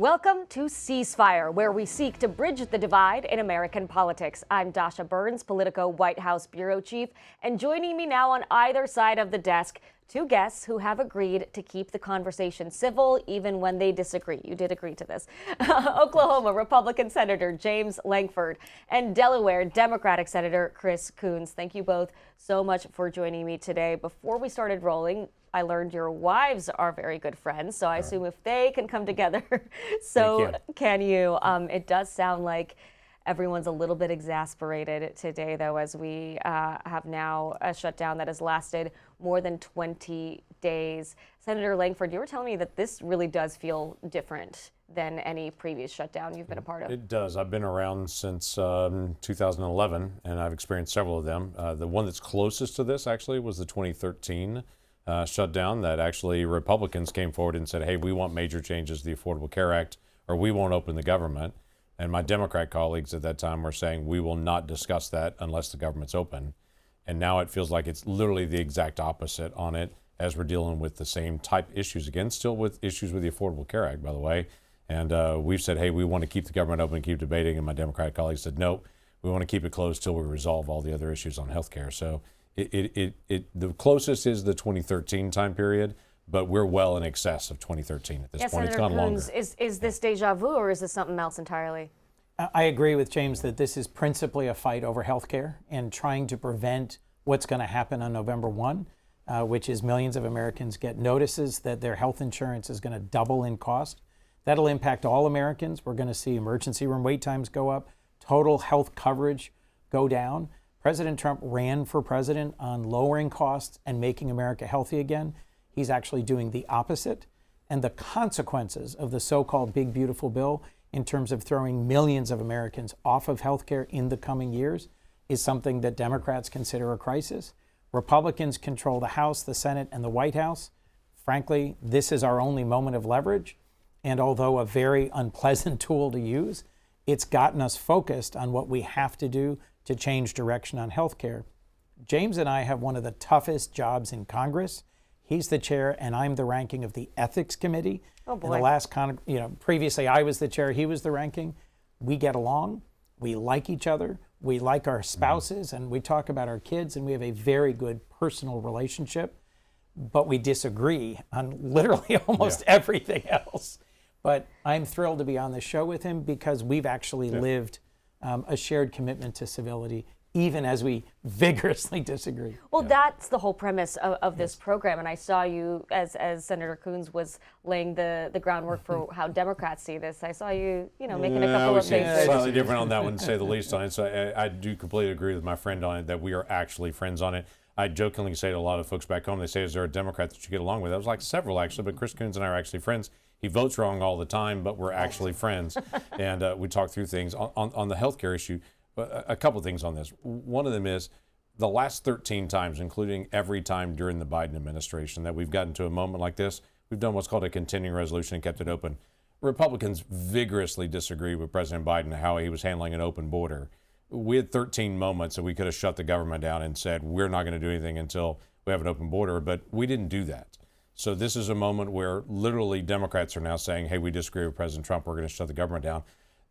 Welcome to Ceasefire, where we seek to bridge the divide in American politics. I'm Dasha Burns, Politico White House Bureau Chief, and joining me now on either side of the desk, two guests who have agreed to keep the conversation civil even when they disagree. You did agree to this. Oklahoma Republican Senator James Lankford and Delaware Democratic Senator Chris Coons. Thank you both so much for joining me today. Before we started rolling, I learned your wives are very good friends, so I assume if they can come together, so can you. It does sound like everyone's a little bit exasperated today, though, as we have now a shutdown that has lasted more than 20 days. Senator Lankford, you were telling me that this really does feel different than any previous shutdown you've been a part of. It does. I've been around since 2011, and I've experienced several of them. The one that's closest to this, actually, was the 2013 shutdown that actually Republicans came forward and said, hey, we want major changes to the Affordable Care Act, or we won't open the government. And my Democrat colleagues at that time were saying, we will not discuss that unless the government's open. And now it feels like it's literally the exact opposite on it, as we're dealing with the same type issues again, still with issues with the Affordable Care Act, by the way. And we've said, hey, we want to keep the government open and keep debating. And my Democratic colleagues said, no, we want to keep it closed till we resolve all the other issues on health care. So the closest is the 2013 time period, but we're well in excess of 2013 at this point. Senator It's gone Coons, longer. Is this deja vu, or is this something else entirely? I agree with James that this is principally a fight over health care and trying to prevent what's going to happen on November 1, which is millions of Americans get notices that their health insurance is going to double in cost. That'll impact all Americans. We're going to see emergency room wait times go up, total health coverage go down. President Trump ran for president on lowering costs and making America healthy again. He's actually doing the opposite. And the consequences of the so-called big, beautiful bill in terms of throwing millions of Americans off of health care in the coming years is something that Democrats consider a crisis. Republicans control the House, the Senate, and the White House. Frankly, this is our only moment of leverage. And although a very unpleasant tool to use, it's gotten us focused on what we have to do to change direction on health care. James and I have one of the toughest jobs in Congress. He's the chair and I'm the ranking of the Ethics Committee. Oh boy. In the last, previously I was the chair, he was the ranking. We get along, we like each other, we like our spouses, and we talk about our kids, and we have a very good personal relationship, but we disagree on literally almost everything else. But I'm thrilled to be on the show with him because we've actually lived a shared commitment to civility, even as we vigorously disagree. Well, that's the whole premise of this program. And I saw you, as Senator Coons was laying the groundwork for how Democrats see this. I saw you, making a couple of things. Slightly different on that one, to say the least, on it. So I do completely agree with my friend on it, that we are actually friends on it. I jokingly say to a lot of folks back home, they say, is there a Democrat that you get along with? I was like, several, actually, but Chris Coons and I are actually friends. He votes wrong all the time, but we're actually friends. And we talk through things. On the healthcare issue, a couple of things on this. One of them is the last 13 times, including every time during the Biden administration, that we've gotten to a moment like this, we've done what's called a continuing resolution and kept it open. Republicans vigorously disagree with President Biden how he was handling an open border. We had 13 moments that we could have shut the government down and said, we're not going to do anything until we have an open border, but we didn't do that. So this is a moment where literally Democrats are now saying, hey, we disagree with President Trump, we're going to shut the government down.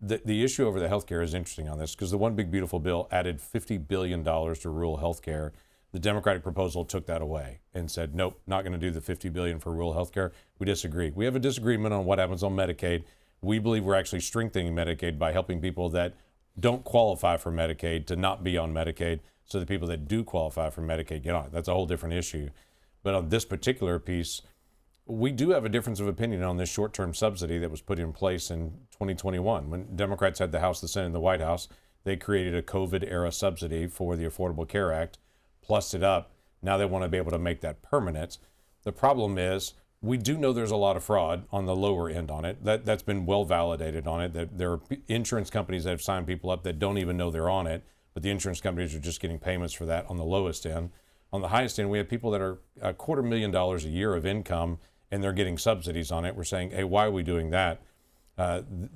The issue over the health care is interesting on this, because the one big beautiful bill added $50 billion to rural health care. The Democratic proposal took that away and said, nope, not going to do the $50 billion for rural health care. We disagree. We have a disagreement on what happens on Medicaid. We believe we're actually strengthening Medicaid by helping people that don't qualify for Medicaid to not be on Medicaid, so the people that do qualify for Medicaid get on it. That's a whole different issue. But on this particular piece, we do have a difference of opinion on this short-term subsidy that was put in place in 2021. When Democrats had the House, the Senate, and the White House, they created a COVID-era subsidy for the Affordable Care Act, plussed it up. Now they want to be able to make that permanent. The problem is, we do know there's a lot of fraud on the lower end on it. That's been well validated on it. That there are insurance companies that have signed people up that don't even know they're on it, but the insurance companies are just getting payments for that on the lowest end. On the highest end, we have people that are $250,000 a year of income, and they're getting subsidies on it. We're saying, hey, why are we doing that?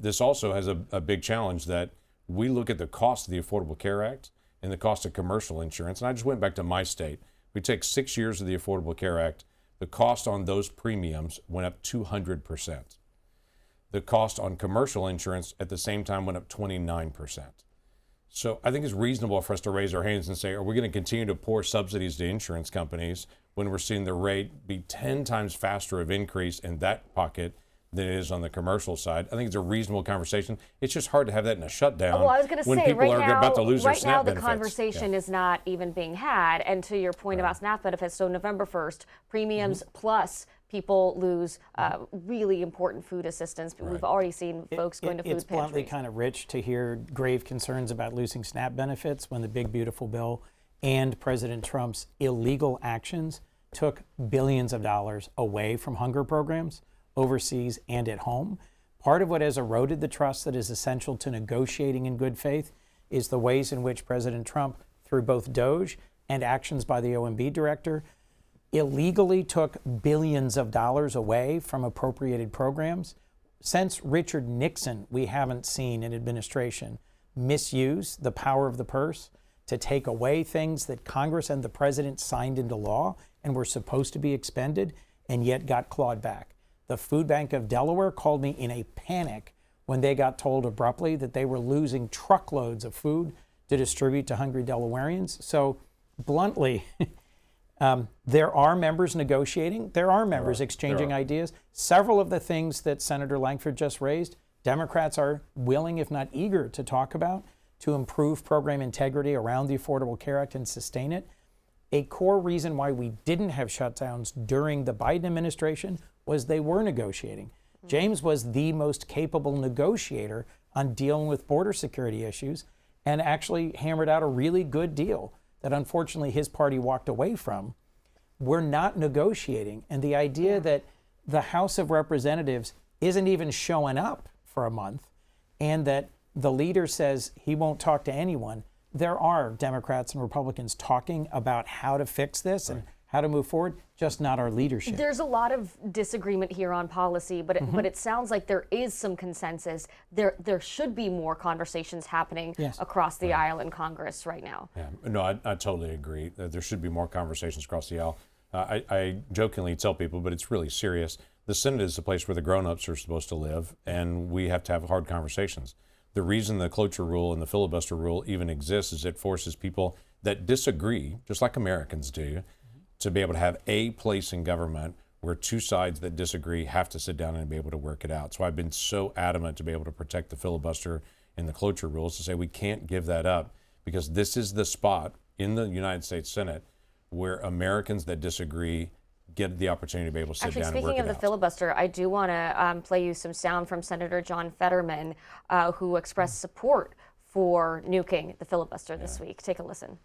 This also has a big challenge that we look at the cost of the Affordable Care Act and the cost of commercial insurance. And I just went back to my state. We take 6 years of the Affordable Care Act. The cost on those premiums went up 200%. the cost on commercial insurance at the same time went up 29%. So I think it's reasonable for us to raise our hands and say, are we going to continue to pour subsidies to insurance companies when we're seeing the rate be 10 times faster of increase in that pocket than it is on the commercial side? I think it's a reasonable conversation. It's just hard to have that in a shutdown. Well, I was going to when say, people right are now, about to lose their SNAP the benefits. conversation is not even being had. And to your point about SNAP benefits, so November 1st, premiums plus people lose really important food assistance. We've already seen folks going to food It's pantries. bluntly kind of rich to hear grave concerns about losing SNAP benefits when the big beautiful bill and President Trump's illegal actions took billions of dollars away from hunger programs overseas and at home. Part of what has eroded the trust that is essential to negotiating in good faith is the ways in which President Trump, through both DOGE and actions by the OMB director, illegally took billions of dollars away from appropriated programs. Since Richard Nixon, we haven't seen an administration misuse the power of the purse to take away things that Congress and the president signed into law and were supposed to be expended and yet got clawed back. The Food Bank of Delaware called me in a panic when they got told abruptly that they were losing truckloads of food to distribute to hungry Delawareans. So bluntly, there are members negotiating. There are members exchanging ideas. Several of the things that Senator Lankford just raised, Democrats are willing, if not eager, to talk about to improve program integrity around the Affordable Care Act and sustain it. A core reason why we didn't have shutdowns during the Biden administration was they were negotiating. James was the most capable negotiator on dealing with border security issues and actually hammered out a really good deal that unfortunately his party walked away from. We're not negotiating. And the idea that the House of Representatives isn't even showing up for a month and that the leader says he won't talk to anyone. There are Democrats and Republicans talking about how to fix this and how to move forward, just not our leadership. There's a lot of disagreement here on policy, but it sounds like there is some consensus. There should be more conversations happening across the aisle in Congress right now. Yeah, no, I totally agree. There should be more conversations across the aisle. I jokingly tell people, but it's really serious. The Senate is the place where the grown-ups are supposed to live, and we have to have hard conversations. The reason the cloture rule and the filibuster rule even exists is it forces people that disagree, just like Americans do, to be able to have a place in government where two sides that disagree have to sit down and be able to work it out. So I've been so adamant to be able to protect the filibuster and the cloture rules, to say we can't give that up, because this is the spot in the United States Senate where Americans that disagree get the opportunity to be able to sit down and work it out. Speaking of the filibuster, I do want to play you some sound from Senator John Fetterman, who expressed support for nuking the filibuster this week. Take a listen.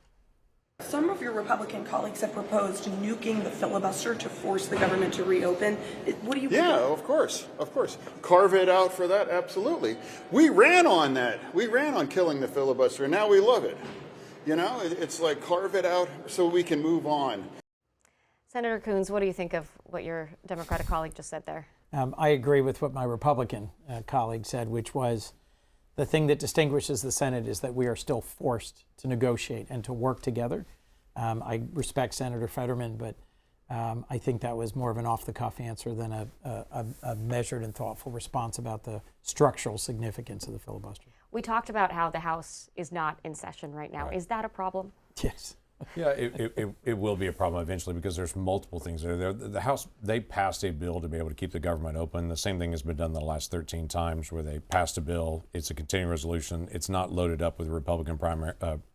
Some of your Republican colleagues have proposed nuking the filibuster to force the government to reopen. What do you think? Yeah, of course. Carve it out for that, absolutely. We ran on that. We ran on killing the filibuster, and now we love it. You know, it's like carve it out so we can move on. Senator Coons, what do you think of what your Democratic colleague just said there? I agree with what my Republican colleague said, which was the thing that distinguishes the Senate is that we are still forced to negotiate and to work together. I respect Senator Fetterman, but I think that was more of an off-the-cuff answer than a measured and thoughtful response about the structural significance of the filibuster. We talked about how the House is not in session right now. Right. Is that a problem? Yes. Yeah, it will be a problem eventually, because there's multiple things there. The House, they passed a bill to be able to keep the government open. The same thing has been done the last 13 times, where they passed a bill. It's a continuing resolution. It's not loaded up with Republican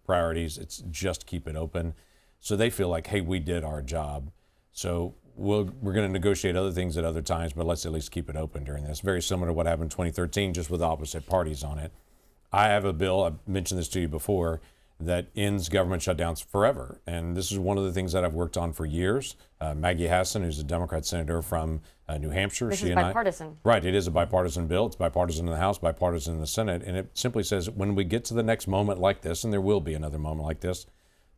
priorities. It's just keep it open. So they feel like, hey, we did our job. So we're going to negotiate other things at other times, but let's at least keep it open during this. Very similar to what happened in 2013, just with opposite parties on it. I have a bill, I've mentioned this to you before, that ends government shutdowns forever. And this is one of the things that I've worked on for years. Maggie Hassan, who's a Democrat senator from New Hampshire. This is bipartisan. Right, it is a bipartisan bill. It's bipartisan in the House, bipartisan in the Senate. And it simply says, when we get to the next moment like this, and there will be another moment like this,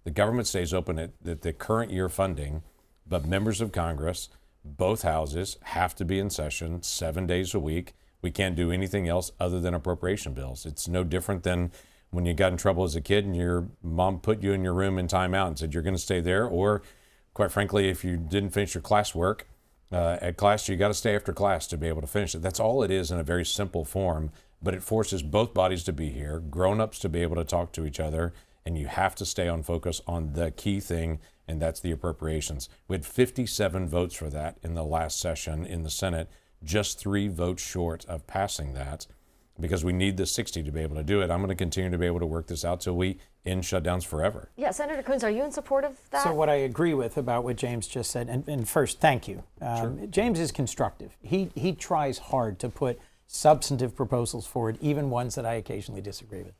the government stays open at the current year funding, but members of Congress, both houses, have to be in session 7 days a week. We can't do anything else other than appropriation bills. It's no different than when you got in trouble as a kid and your mom put you in your room in timeout and said you're going to stay there, or quite frankly, if you didn't finish your classwork At class, you got to stay after class to be able to finish it. That's all it is in a very simple form, but it forces both bodies to be here, grown-ups to be able to talk to each other, and you have to stay on focus on the key thing, and that's the appropriations. We had 57 votes for that in the last session in the Senate, just 3 votes short of passing that, because we need the 60 to be able to do it. I'm going to continue to be able to work this out till we end shutdowns forever. Yeah, Senator Coons, are you in support of that? So what I agree with about what James just said, and first, thank you. Sure. James is constructive. He tries hard to put substantive proposals forward, even ones that I occasionally disagree with.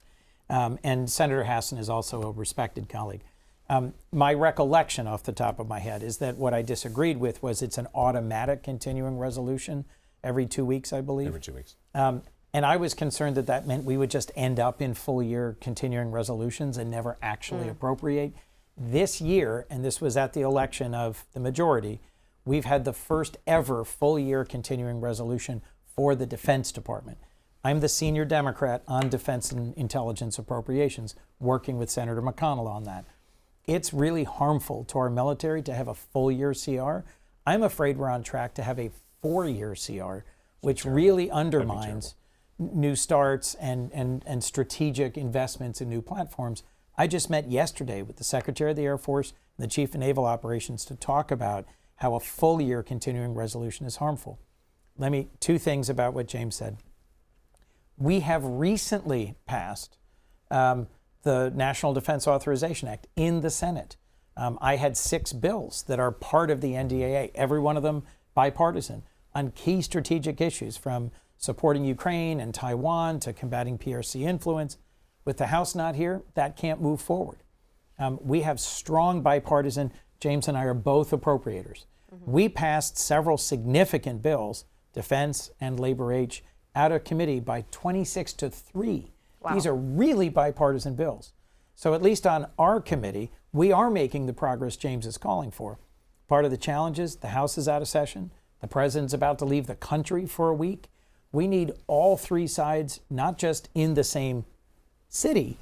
And Senator Hassan is also a respected colleague. My recollection off the top of my head is that what I disagreed with was it's an automatic continuing resolution every 2 weeks, I believe. Every 2 weeks. And I was concerned that that meant we would just end up in full year continuing resolutions and never actually appropriate. This year, and this was at the election of the majority, we've had the first ever full year continuing resolution for the Defense Department. I'm the senior Democrat on defense and intelligence appropriations, working with Senator McConnell on that. It's really harmful to our military to have a full year CR. I'm afraid we're on track to have a 4-year CR, which really undermines new starts and strategic investments in new platforms. I just met yesterday with the Secretary of the Air Force and the Chief of Naval Operations to talk about how a full year continuing resolution is harmful. 2 things about what James said. We have recently passed the National Defense Authorization Act in the Senate. I had 6 bills that are part of the NDAA, every one of them bipartisan, on key strategic issues, from supporting Ukraine and Taiwan to combating PRC influence. With the House not here, that can't move forward. We have strong bipartisan. James and I are both appropriators. We passed several significant bills, defense and labor H, out of committee by 26-3. Wow. These are really bipartisan bills. So at least on our committee, we are making the progress James is calling for. Part of the challenge is the House is out of session. The president's about to leave the country for a week. We need all 3 sides, not just in the same city,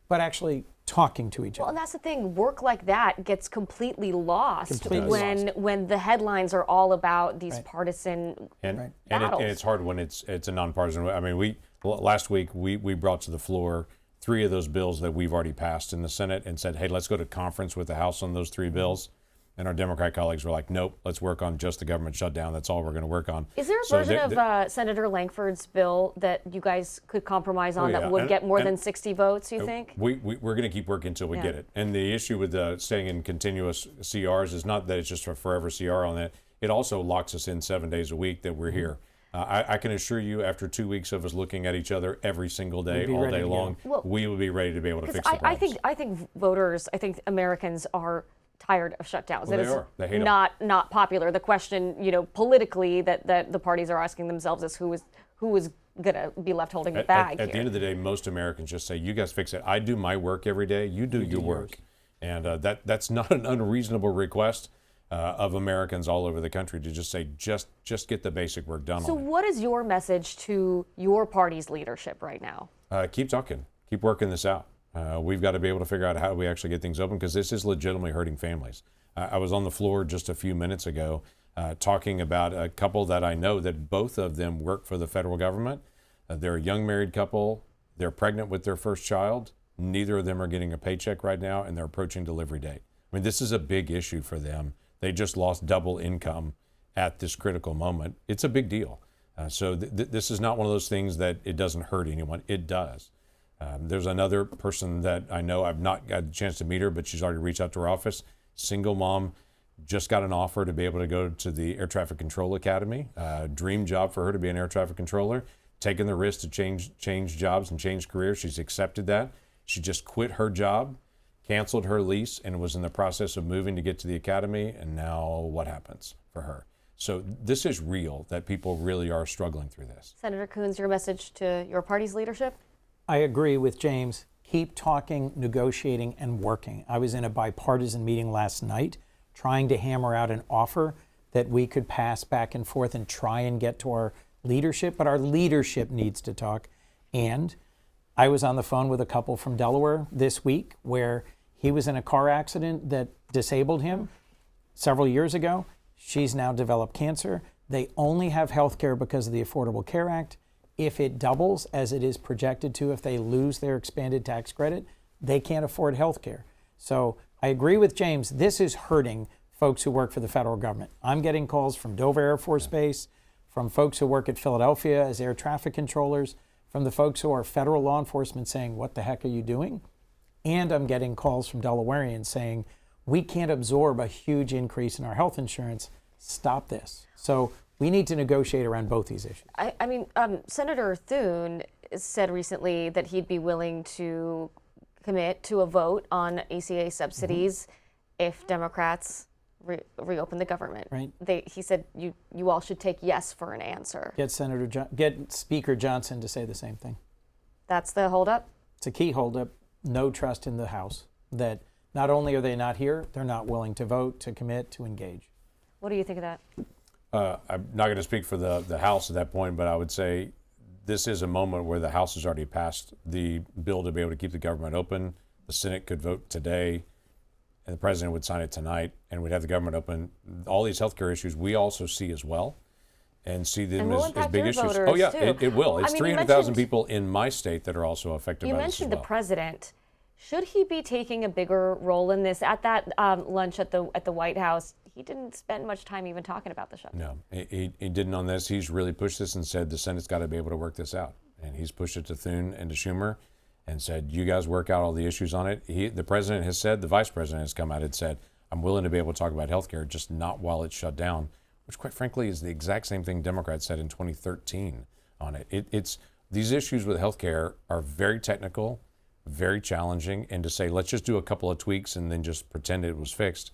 but actually talking to each Well, other. and that's the thing. Work like that gets completely lost Completely when the headlines are all about these Right. partisan And battles. it's hard when it's a nonpartisan. I mean, last week we brought to the floor 3 of those bills that we've already passed in the Senate and said, hey, let's go to conference with the House on those 3 bills. And our Democrat colleagues were like, nope, let's work on just the government shutdown. That's all we're going to work on. Is there a version of Senator Lankford's bill that you guys could compromise on Oh, yeah. that would get more And than 60 votes, you think? We're going to keep working until we get it. And the issue with staying in continuous CRs is not that it's just a forever CR on that. It also locks us in 7 days a week that we're here. I can assure you, after 2 weeks of us looking at each other every single day, all day long, we will be ready to be able to fix the problems. I think voters, I think Americans are tired of shutdowns. Well, It they is are. They hate 'em. not popular. The question, politically that the parties are asking themselves is who is going to be left holding the bag At the end of the day, most Americans just say, you guys fix it. I do my work every day. You do your work. And that's not an unreasonable request of Americans all over the country to just say, just get the basic work done. So what is your message to your party's leadership right now? Keep talking. Keep working this out. We've got to be able to figure out how we actually get things open, because this is legitimately hurting families. I was on the floor just a few minutes ago talking about a couple that I know that both of them work for the federal government. They're a young married couple. They're pregnant with their first child. Neither of them are getting a paycheck right now, and they're approaching delivery date. I mean, this is a big issue for them. They just lost double income at this critical moment. It's a big deal. So this is not one of those things that it doesn't hurt anyone. It does. There's another person that I know, I've not got a chance to meet her, but she's already reached out to her office. Single mom, just got an offer to be able to go to the Air Traffic Control Academy. Dream job for her to be an air traffic controller. Taking the risk to change jobs and change careers. She's accepted that. She just quit her job, canceled her lease, and was in the process of moving to get to the academy. And now what happens for her? So this is real, that people really are struggling through this. Senator Coons, your message to your party's leadership? I agree with James. Keep talking, negotiating, and working. I was in a bipartisan meeting last night trying to hammer out an offer that we could pass back and forth and try and get to our leadership, but our leadership needs to talk. And I was on the phone with a couple from Delaware this week where he was in a car accident that disabled him several years ago. She's now developed cancer. They only have health care because of the Affordable Care Act. If it doubles, as it is projected to, if they lose their expanded tax credit, they can't afford health care. So I agree with James. This is hurting folks who work for the federal government. I'm getting calls from Dover Air Force Base, from folks who work at Philadelphia as air traffic controllers, from the folks who are federal law enforcement saying, what the heck are you doing? And I'm getting calls from Delawareans saying, we can't absorb a huge increase in our health insurance. Stop this. So we need to negotiate around both these issues. I mean, Senator Thune said recently that he'd be willing to commit to a vote on ACA subsidies if Democrats reopen the government. Right. He said you all should take yes for an answer. Get Speaker Johnson to say the same thing. That's the holdup? It's a key holdup. No trust in the House. That not only are they not here, they're not willing to vote, to commit, to engage. What do you think of that? I'm not going to speak for the House at that point, but I would say this is a moment where the House has already passed the bill to be able to keep the government open. The Senate could vote today, and the president would sign it tonight, and we'd have the government open. All these healthcare issues we also see as well, and see them as big issues. Voters, oh yeah, too. it will. It's I mean, 300,000 people in my state that are also affected by this as well. You mentioned the president. Should he be taking a bigger role in this? At that lunch at the White House, he didn't spend much time even talking about the shutdown. No, he didn't on this. He's really pushed this and said the Senate's got to be able to work this out. And he's pushed it to Thune and to Schumer and said, you guys work out all the issues on it. The president has said, the vice president has come out and said, I'm willing to be able to talk about health care, just not while it's shut down, which quite frankly is the exact same thing Democrats said in 2013 on it. It's these issues with health care are very technical, very challenging, and to say, let's just do a couple of tweaks and then just pretend it was fixed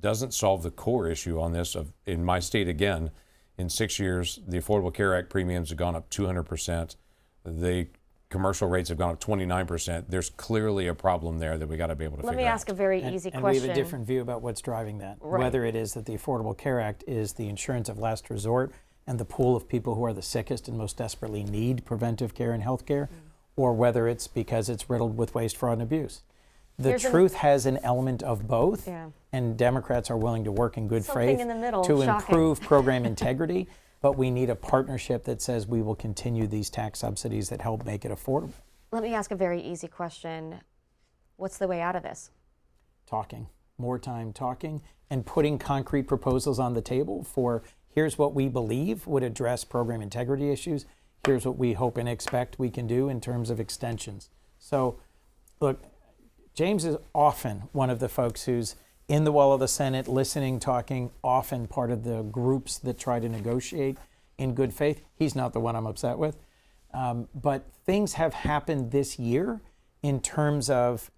doesn't solve the core issue on this. In my state, again, in 6 years, the Affordable Care Act premiums have gone up 200%. The commercial rates have gone up 29%. There's clearly a problem there that we got to be able to figure out. Let me ask a very easy question. And we have a different view about what's driving that. Right. Whether it is that the Affordable Care Act is the insurance of last resort and the pool of people who are the sickest and most desperately need preventive care and health care, or whether it's because it's riddled with waste, fraud, and abuse. The truth has an element of both, and Democrats are willing to work in good faith in the middle, to shocking. improve program integrity, but we need a partnership that says we will continue these tax subsidies that help make it affordable. Let me ask a very easy question. What's the way out of this? Talking, more time talking, and putting concrete proposals on the table for here's what we believe would address program integrity issues, here's what we hope and expect we can do in terms of extensions. So, look, James is often one of the folks who's in the well of the Senate, listening, talking, often part of the groups that try to negotiate in good faith. He's not the one I'm upset with. But things have happened this year in terms of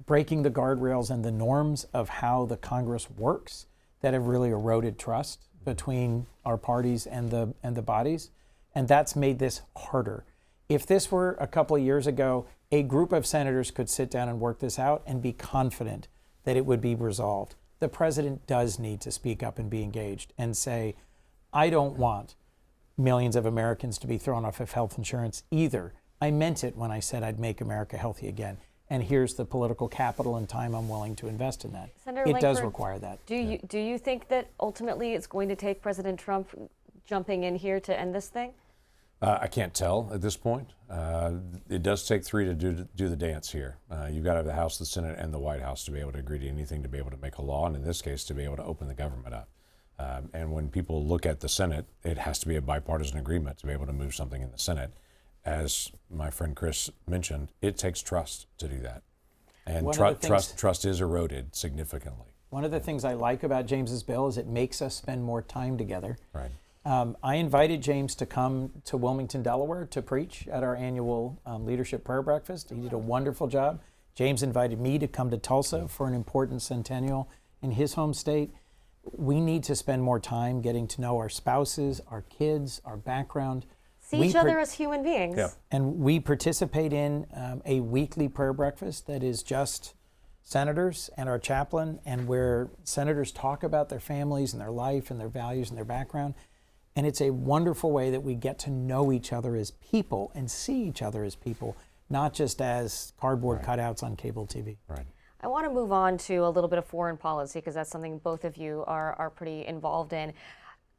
breaking the guardrails and the norms of how the Congress works that have really eroded trust between our parties and the bodies. And that's made this harder. If this were a couple of years ago, a group of senators could sit down and work this out and be confident that it would be resolved. The president does need to speak up and be engaged and say, I don't want millions of Americans to be thrown off of health insurance either. I meant it when I said I'd make America healthy again. And here's the political capital and time I'm willing to invest in that. Senator It does Lankford, require that. Do you think that ultimately it's going to take President Trump jumping in here to end this thing? I can't tell at this point. It does take three to do the dance here. You've got to have the House, the Senate, and the White House to be able to agree to anything to be able to make a law, and in this case, to be able to open the government up. And when people look at the Senate, it has to be a bipartisan agreement to be able to move something in the Senate. As my friend Chris mentioned, it takes trust to do that. And trust is eroded significantly. One of the things I like about James's bill is it makes us spend more time together. Right. I invited James to come to Wilmington, Delaware to preach at our annual leadership prayer breakfast. He did a wonderful job. James invited me to come to Tulsa for an important centennial in his home state. We need to spend more time getting to know our spouses, our kids, our background. See each other as human beings. Yeah. And we participate in a weekly prayer breakfast that is just senators and our chaplain, and where senators talk about their families and their life and their values and their background. And it's a wonderful way that we get to know each other as people and see each other as people, not just as cardboard cutouts on cable TV. Right. I want to move on to a little bit of foreign policy because that's something both of you are pretty involved in.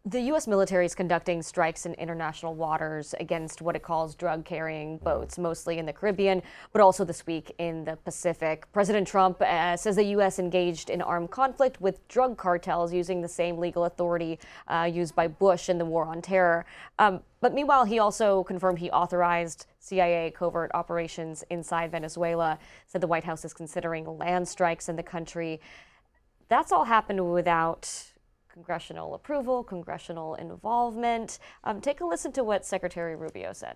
The U.S. military is conducting strikes in international waters against what it calls drug-carrying boats, mostly in the Caribbean, but also this week in the Pacific. President Trump says the U.S. engaged in armed conflict with drug cartels using the same legal authority used by Bush in the war on terror. But meanwhile, he also confirmed he authorized CIA covert operations inside Venezuela, said the White House is considering land strikes in the country. That's all happened without congressional approval, congressional involvement. Take a listen to what Secretary Rubio said.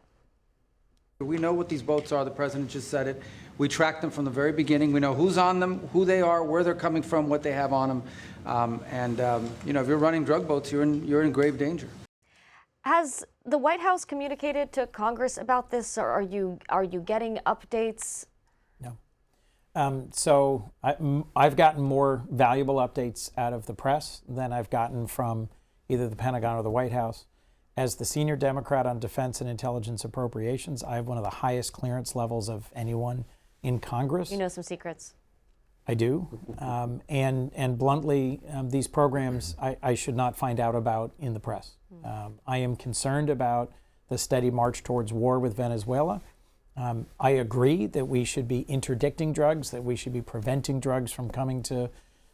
We know what these boats are. The president just said it. We track them from the very beginning. We know who's on them, who they are, where they're coming from, what they have on them. You know, if you're running drug boats, you're in grave danger. Has the White House communicated to Congress about this, or are you getting updates? No. So I've gotten more valuable updates out of the press than I've gotten from either the Pentagon or the White House. As the senior Democrat on defense and intelligence appropriations, I have one of the highest clearance levels of anyone in Congress. You know some secrets. I do. And bluntly, these programs I should not find out about in the press. I am concerned about the steady march towards war with Venezuela. I agree that we should be interdicting drugs, that we should be preventing drugs from coming to the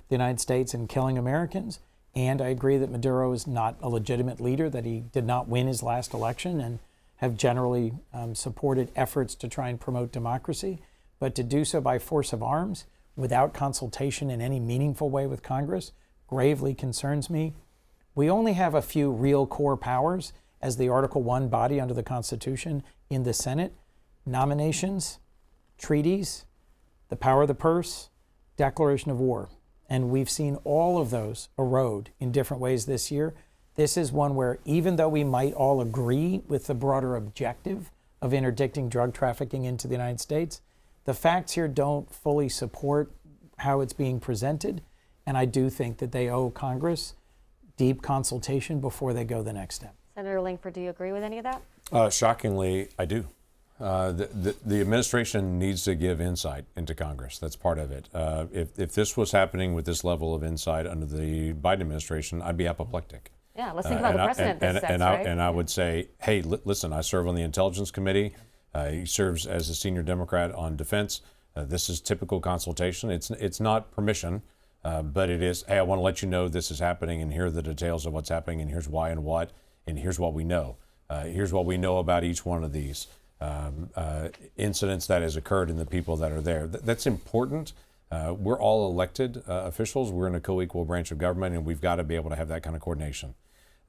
United States and killing Americans. And I agree that Maduro is not a legitimate leader, that he did not win his last election, and have generally supported efforts to try and promote democracy. But to do so by force of arms, without consultation in any meaningful way with Congress, gravely concerns me. We only have a few real core powers as the Article I body under the Constitution in the Senate: nominations, treaties, the power of the purse, declaration of war. And we've seen all of those erode in different ways this year. This is one where, even though we might all agree with the broader objective of interdicting drug trafficking into the United States, the facts here don't fully support how it's being presented. And I do think that they owe Congress deep consultation before they go the next step. Senator Lankford, do you agree with any of that? Shockingly, I do. The administration needs to give insight into Congress. That's part of it. If this was happening with this level of insight under the Biden administration, I'd be apoplectic. Yeah, let's think about the precedent this sets, right? And I would say, hey, listen, I serve on the Intelligence Committee. He serves as a senior Democrat on defense. This is typical consultation. It's not permission, but it is, hey, I want to let you know this is happening, and here are the details of what's happening, and here's why and what, and here's what we know. Here's what we know about each one of these incidents that has occurred and the people that are there. That's important. We're all elected officials. We're in a co-equal branch of government, and we've got to be able to have that kind of coordination.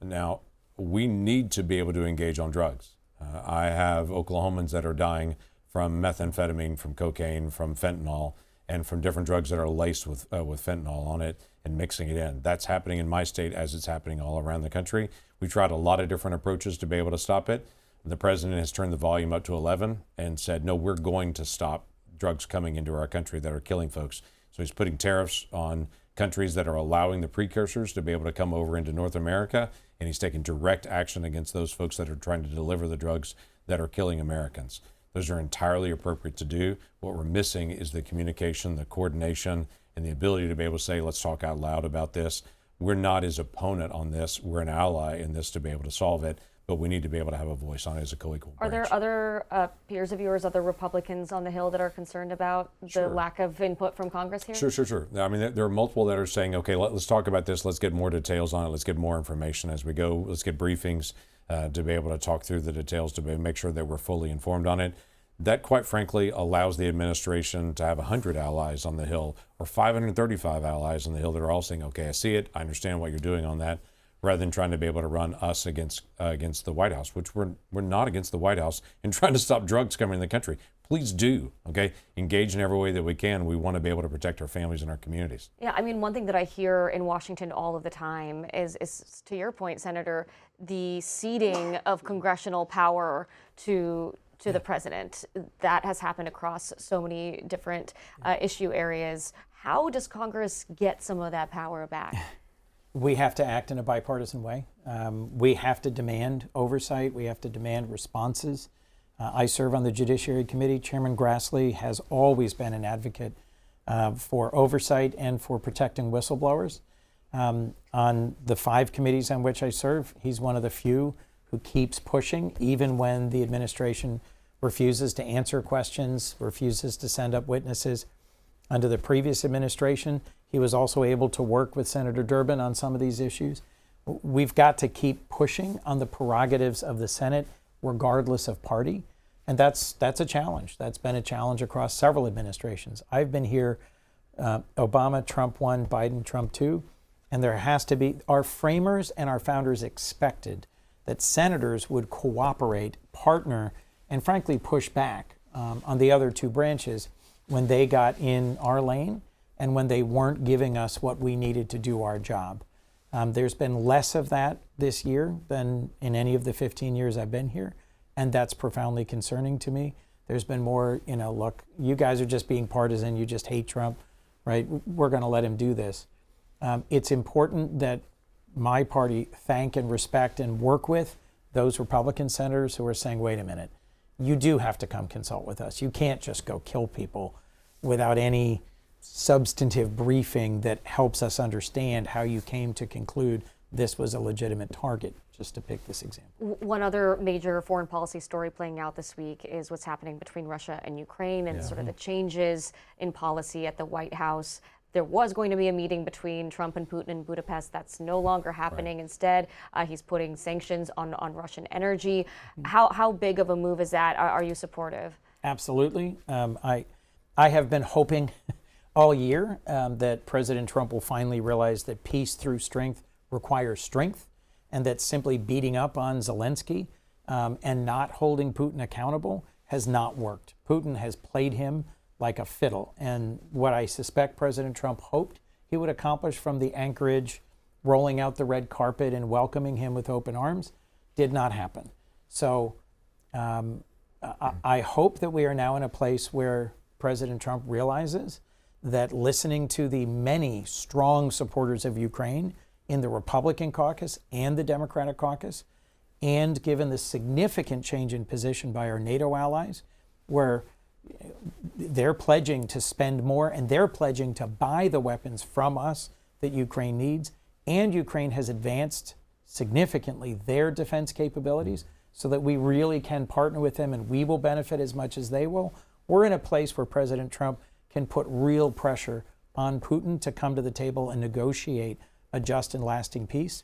Now, we need to be able to engage on drugs. I have Oklahomans that are dying from methamphetamine, from cocaine, from fentanyl, and from different drugs that are laced with fentanyl on it and mixing it in. That's happening in my state as it's happening all around the country. We tried a lot of different approaches to be able to stop it. The president has turned the volume up to 11 and said, no, we're going to stop drugs coming into our country that are killing folks. So he's putting tariffs on countries that are allowing the precursors to be able to come over into North America, and he's taking direct action against those folks that are trying to deliver the drugs that are killing Americans. Those are entirely appropriate to do. What we're missing is the communication, the coordination, and the ability to be able to say, let's talk out loud about this. We're not his opponent on this. We're an ally in this to be able to solve it, but we need to be able to have a voice on it as a co-equal branch. Are there other peers of yours, other Republicans on the Hill that are concerned about the lack of input from Congress here? Sure. I mean, there are multiple that are saying, okay, let's talk about this. Let's get more details on it. Let's get more information as we go. Let's get briefings to be able to talk through the details, to make sure that we're fully informed on it. That, quite frankly, allows the administration to have 100 allies on the Hill or 535 allies on the Hill that are all saying, okay, I see it. I understand what you're doing on that, rather than trying to be able to run us against the White House, which we're not against the White House in trying to stop drugs coming in the country. Please do, okay? Engage in every way that we can. We want to be able to protect our families and our communities. Yeah, I mean, one thing that I hear in Washington all of the time is to your point, Senator, the ceding of congressional power to the president. That has happened across so many different issue areas. How does Congress get some of that power back? We have to act in a bipartisan way. We have to demand oversight. We have to demand responses. I serve on the Judiciary Committee. Chairman Grassley has always been an advocate for oversight and for protecting whistleblowers. On the 5 committees on which I serve, he's one of the few who keeps pushing, even when the administration refuses to answer questions, refuses to send up witnesses. Under the previous administration, he was also able to work with Senator Durbin on some of these issues. We've got to keep pushing on the prerogatives of the Senate, regardless of party. And that's a challenge. That's been a challenge across several administrations. I've been here, Obama, Trump 1, Biden, Trump 2, and there has to be, our framers and our founders expected that senators would cooperate, partner, and frankly push back on the other 2 branches when they got in our lane and when they weren't giving us what we needed to do our job. There's been less of that this year than in any of the 15 years I've been here, and that's profoundly concerning to me. There's been more, look, you guys are just being partisan, you just hate Trump, right? We're going to let him do this. It's important that my party thank and respect and work with those Republican senators who are saying, wait a minute, you do have to come consult with us. You can't just go kill people without any substantive briefing that helps us understand how you came to conclude this was a legitimate target, just to pick this example. One other major foreign policy story playing out this week is what's happening between Russia and Ukraine and sort of the changes in policy at the White House. There was going to be a meeting between Trump and Putin in Budapest. That's no longer happening. Right. Instead, he's putting sanctions on Russian energy. How big of a move is that? Are you supportive? Absolutely. I have been hoping all year that President Trump will finally realize that peace through strength requires strength, and that simply beating up on Zelensky and not holding Putin accountable has not worked. Putin has played him like a fiddle. And what I suspect President Trump hoped he would accomplish from the Anchorage, rolling out the red carpet and welcoming him with open arms, did not happen. So I hope that we are now in a place where President Trump realizes that listening to the many strong supporters of Ukraine in the Republican caucus and the Democratic caucus, and given the significant change in position by our NATO allies, where they're pledging to spend more and they're pledging to buy the weapons from us that Ukraine needs, and Ukraine has advanced significantly their defense capabilities so that we really can partner with them and we will benefit as much as they will. We're in a place where President Trump can put real pressure on Putin to come to the table and negotiate a just and lasting peace.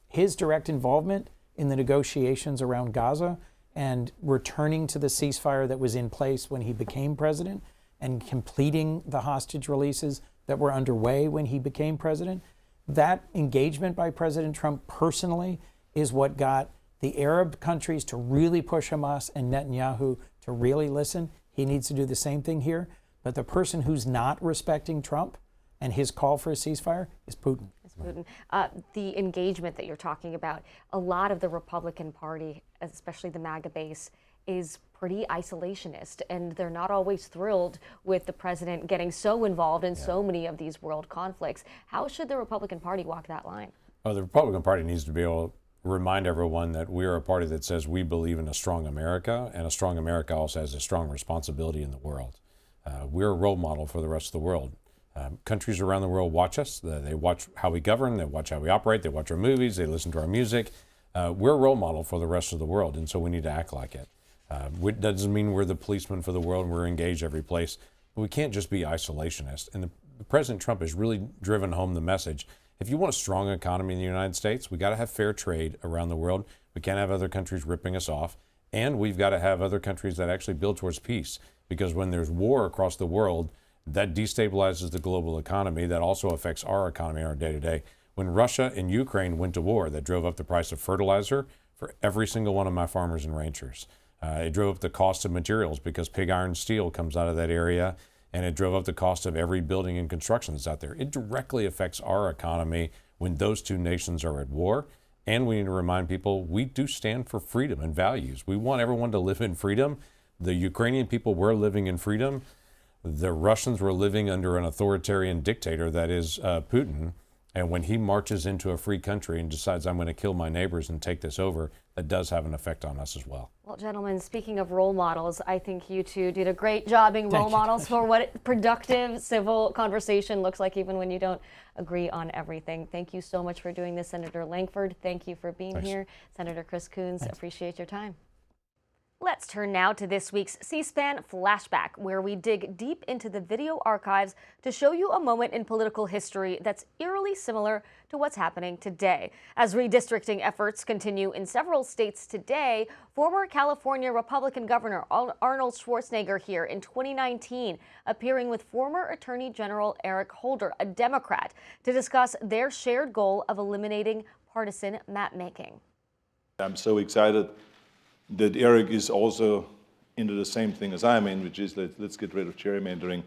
His direct involvement in the negotiations around Gaza and returning to the ceasefire that was in place when he became president and completing the hostage releases that were underway when he became president, that engagement by President Trump personally is what got the Arab countries to really push Hamas and Netanyahu to really listen. He needs to do the same thing here. But the person who's not respecting Trump and his call for a ceasefire is Putin. It's Putin. The engagement that you're talking about, a lot of the Republican Party, especially the MAGA base, is pretty isolationist, and they're not always thrilled with the president getting so involved in so many of these world conflicts. How should the Republican Party walk that line? Well, the Republican Party needs to be able to remind everyone that we are a party that says we believe in a strong America, and a strong America also has a strong responsibility in the world. We're a role model for the rest of the world. Countries around the world watch us. They watch how we govern. They watch how we operate. They watch our movies. They listen to our music. We're a role model for the rest of the world, and so we need to act like it. It doesn't mean we're the policeman for the world and we're engaged every place. But we can't just be isolationist. And President Trump has really driven home the message. If you want a strong economy in the United States, we got to have fair trade around the world. We can't have other countries ripping us off. And we've got to have other countries that actually build towards peace. Because when there's war across the world, that destabilizes the global economy. That also affects our economy and our day-to-day. When Russia and Ukraine went to war, that drove up the price of fertilizer for every single one of my farmers and ranchers. It drove up the cost of materials because pig iron steel comes out of that area, and it drove up the cost of every building and construction that's out there. It directly affects our economy when those two nations are at war. And we need to remind people we do stand for freedom and values. We want everyone to live in freedom. The Ukrainian people were living in freedom. The Russians were living under an authoritarian dictator that is Putin. And when he marches into a free country and decides, I'm going to kill my neighbors and take this over, that does have an effect on us as well. Well, gentlemen, speaking of role models, I think you two did a great job being role models for what productive civil conversation looks like, even when you don't agree on everything. Thank you so much for doing this, Senator Lankford. Thank you for being here. Senator Chris Coons, appreciate your time. Let's turn now to this week's C-SPAN Flashback, where we dig deep into the video archives to show you a moment in political history that's eerily similar to what's happening today. As redistricting efforts continue in several states today, former California Republican Governor Arnold Schwarzenegger here in 2019, appearing with former Attorney General Eric Holder, a Democrat, to discuss their shared goal of eliminating partisan map-making. I'm so excited that Eric is also into the same thing as I'm in, which is let's get rid of gerrymandering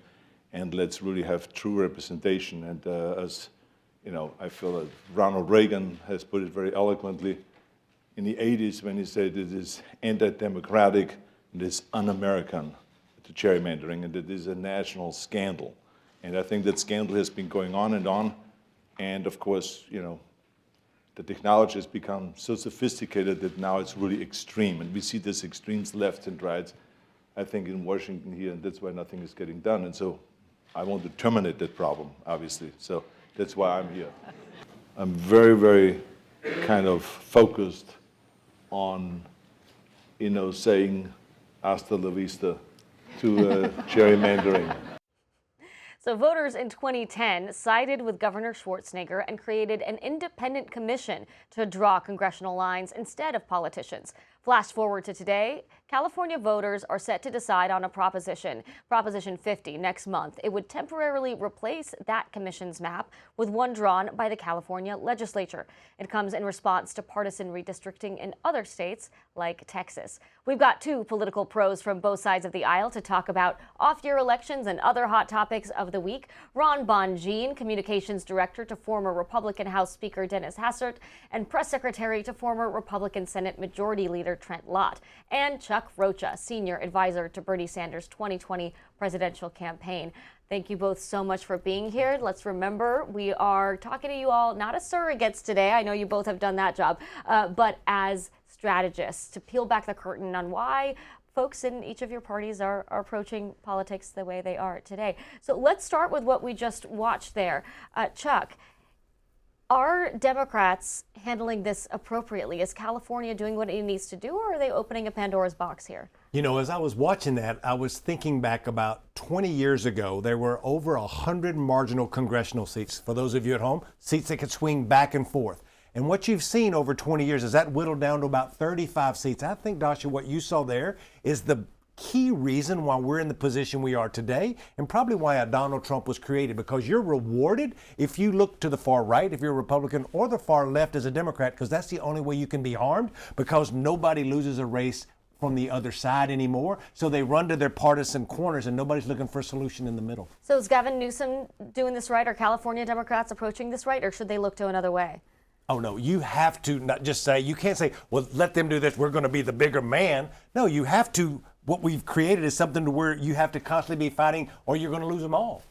and let's really have true representation. And as you know, I feel that Ronald Reagan has put it very eloquently in the 80s when he said it is anti-democratic and it is un-American to gerrymandering, and it is a national scandal. And I think that scandal has been going on. And of course, you know, the technology has become so sophisticated that now it's really extreme. And we see this extremes left and right, I think, in Washington here, and that's why nothing is getting done. And so I want to terminate that problem, obviously. So that's why I'm here. I'm very, very kind of focused on, you know, saying hasta la vista to gerrymandering. So voters in 2010 sided with Governor Schwarzenegger and created an independent commission to draw congressional lines instead of politicians. Flash forward to today, California voters are set to decide on a proposition, Proposition 50, next month. It would temporarily replace that commission's map with one drawn by the California legislature. It comes in response to partisan redistricting in other states like Texas. We've got two political pros from both sides of the aisle to talk about off-year elections and other hot topics of the week. Ron Bonjean, Communications Director to former Republican House Speaker Dennis Hastert, and Press Secretary to former Republican Senate Majority Leader Trent Lott, and Chuck Rocha, Senior Advisor to Bernie Sanders' 2020 presidential campaign. Thank you both so much for being here. Let's remember, we are talking to you all not as surrogates today. I know you both have done that job, but as strategists to peel back the curtain on why folks in each of your parties are approaching politics the way they are today. So let's start with what we just watched there. Chuck, are Democrats handling this appropriately? Is California doing what it needs to do, or are they opening a Pandora's box here? You know, as I was watching that, I was thinking back about 20 years ago, there were over 100 marginal congressional seats. For those of you at home, seats that could swing back and forth. And what you've seen over 20 years is that whittled down to about 35 seats. I think, Dasha, what you saw there is the key reason why we're in the position we are today, and probably why Donald Trump was created, because you're rewarded if you look to the far right, if you're a Republican, or the far left as a Democrat, because that's the only way you can be harmed, because nobody loses a race from the other side anymore. So they run to their partisan corners and nobody's looking for a solution in the middle. So is Gavin Newsom doing this right? Are California Democrats approaching this right, or should they look to another way? Oh, no, you have to not just say, you can't say, well, let them do this, we're going to be the bigger man. No, you have to, what we've created is something to where you have to constantly be fighting or you're going to lose them all.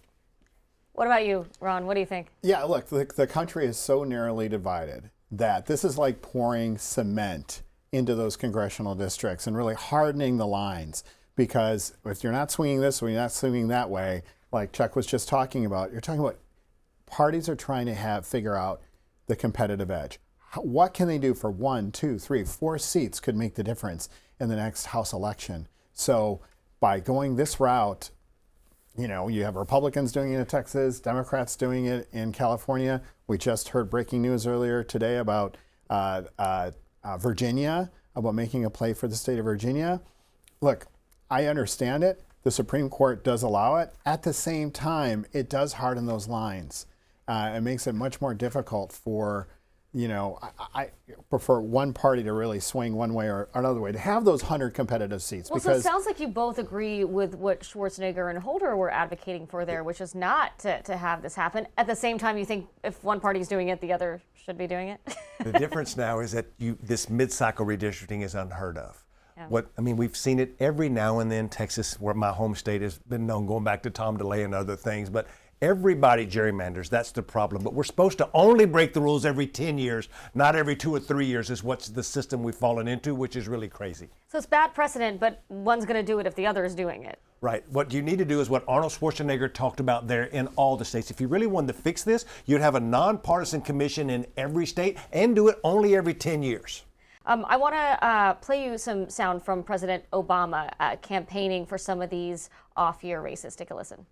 What about you, Ron? What do you think? Yeah, look, the country is so narrowly divided that this is like pouring cement into those congressional districts and really hardening the lines. Because if you're not swinging this way, you're not swinging that way, like Chuck was just talking about, you're talking about parties are trying to figure out the competitive edge. What can they do for 1, 2, 3, 4 seats could make the difference in the next House election. So by going this route, you know, you have Republicans doing it in Texas, Democrats doing it in California. We just heard breaking news earlier today about Virginia, about making a play for the state of Virginia. Look, I understand it. The Supreme Court does allow it. At the same time, it does harden those lines. It makes it much more difficult for, you know, I prefer one party to really swing one way or another way, to have those 100 competitive seats. Well, because so it sounds like you both agree with what Schwarzenegger and Holder were advocating for there, which is not to have this happen. At the same time, you think if one party's doing it, the other should be doing it? The difference now is that this mid-cycle redistricting is unheard of. Yeah. We've seen it every now and then. Texas, where my home state, has been known, going back to Tom DeLay and other things, but Everybody gerrymanders, that's the problem. But we're supposed to only break the rules every 10 years, not every 2 or 3 years is what's the system we've fallen into, which is really crazy. So it's bad precedent, but one's going to do it if the other is doing it. Right. What you need to do is what Arnold Schwarzenegger talked about there in all the states. If you really wanted to fix this, you'd have a nonpartisan commission in every state and do it only every 10 years. I want to play you some sound from President Obama campaigning for some of these off-year races. Take a listen.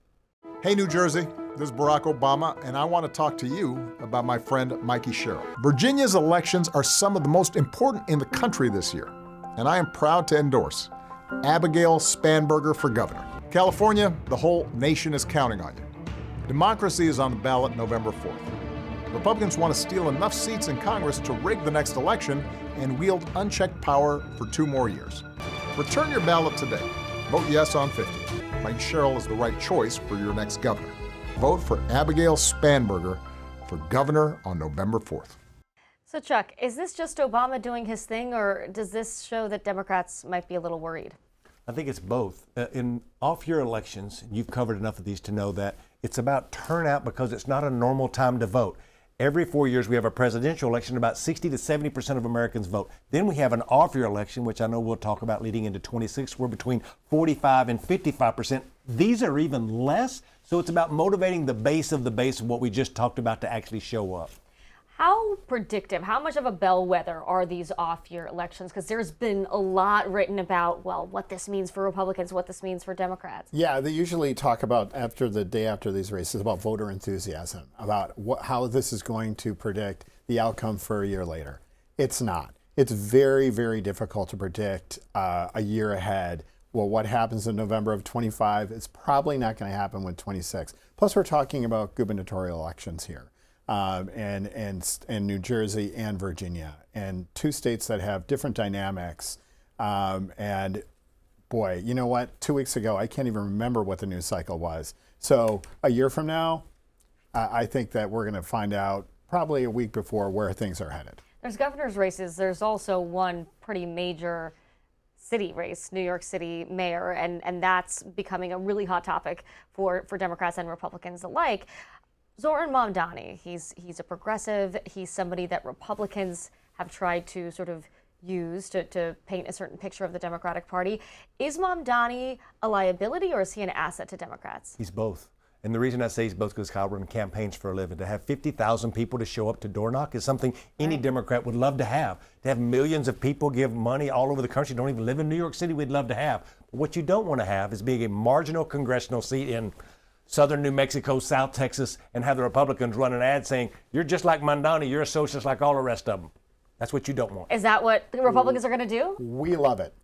Hey, New Jersey, this is Barack Obama, and I want to talk to you about my friend Mikey Sherrill. Virginia's elections are some of the most important in the country this year, and I am proud to endorse Abigail Spanberger for governor. California, the whole nation is counting on you. Democracy is on the ballot November 4th. Republicans want to steal enough seats in Congress to rig the next election and wield unchecked power for 2 more years. Return your ballot today. Vote yes on 50. Mike Sherrill is the right choice for your next governor. Vote for Abigail Spanberger for governor on November 4th. So Chuck, is this just Obama doing his thing, or does this show that Democrats might be a little worried? I think it's both. In off-year elections, you've covered enough of these to know that it's about turnout because it's not a normal time to vote. Every 4 years we have a presidential election, about 60 to 70% of Americans vote. Then we have an off-year election, which I know we'll talk about leading into 26, where between 45 and 55%. These are even less, so it's about motivating the base of what we just talked about to actually show up. How predictive, how much of a bellwether are these off-year elections? Because there's been a lot written about, well, what this means for Republicans, what this means for Democrats. Yeah, they usually talk about after the day after these races about voter enthusiasm, about how this is going to predict the outcome for a year later. It's not. It's very, very difficult to predict a year ahead. Well, what happens in November of 25 is probably not going to happen with 26. Plus, we're talking about gubernatorial elections here. And New Jersey and Virginia, and 2 states that have different dynamics. And boy, you know what? 2 weeks ago, I can't even remember what the news cycle was. So a year from now, I think that we're going to find out probably a week before where things are headed. There's governor's races. There's also one pretty major city race, New York City mayor, and that's becoming a really hot topic for Democrats and Republicans alike. Zoran Mamdani, he's a progressive. He's somebody that Republicans have tried to sort of use to paint a certain picture of the Democratic Party. Is Mamdani a liability, or is he an asset to Democrats? He's both. And the reason I say he's both because Kyle run campaigns for a living. To have 50,000 people to show up to door knock is something any Democrat would love to have. To have millions of people give money all over the country, don't even live in New York City, we'd love to have. But what you don't want to have is being a marginal congressional seat in southern New Mexico, South Texas, and have the Republicans run an ad saying, you're just like Mamdani, you're a socialist like all the rest of them. That's what you don't want. Is that what the Republicans are going to do? We love it.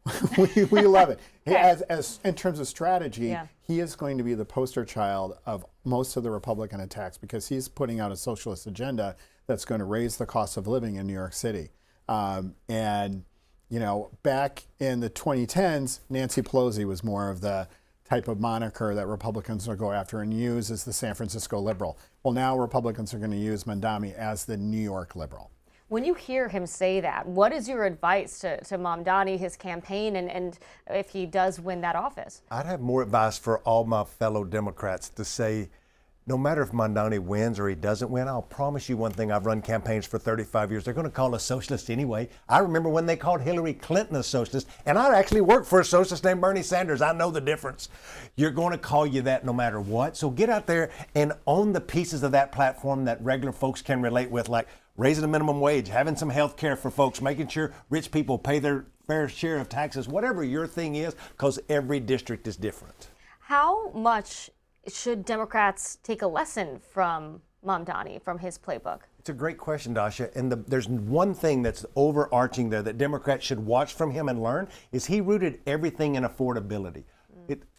we love it. Okay. As in terms of strategy, he is going to be the poster child of most of the Republican attacks because he's putting out a socialist agenda that's going to raise the cost of living in New York City. And, you know, back in the 2010s, Nancy Pelosi was more of the type of moniker that Republicans will go after and use as the San Francisco liberal. Well, now Republicans are going to use Mamdani as the New York liberal. When you hear him say that, what is your advice to Mamdani, his campaign, and if he does win that office? I'd have more advice for all my fellow Democrats to say, no matter if Mamdani wins or he doesn't win, I'll promise you one thing. I've run campaigns for 35 years. They're going to call us socialists anyway. I remember when they called Hillary Clinton a socialist, and I actually worked for a socialist named Bernie Sanders. I know the difference. You're going to call you that no matter what. So get out there and own the pieces of that platform that regular folks can relate with, like raising the minimum wage, having some health care for folks, making sure rich people pay their fair share of taxes, whatever your thing is, because every district is different. How much should Democrats take a lesson from Mamdani, from his playbook? It's a great question, Dasha. And there's one thing that's overarching there that Democrats should watch from him and learn is he rooted everything in affordability.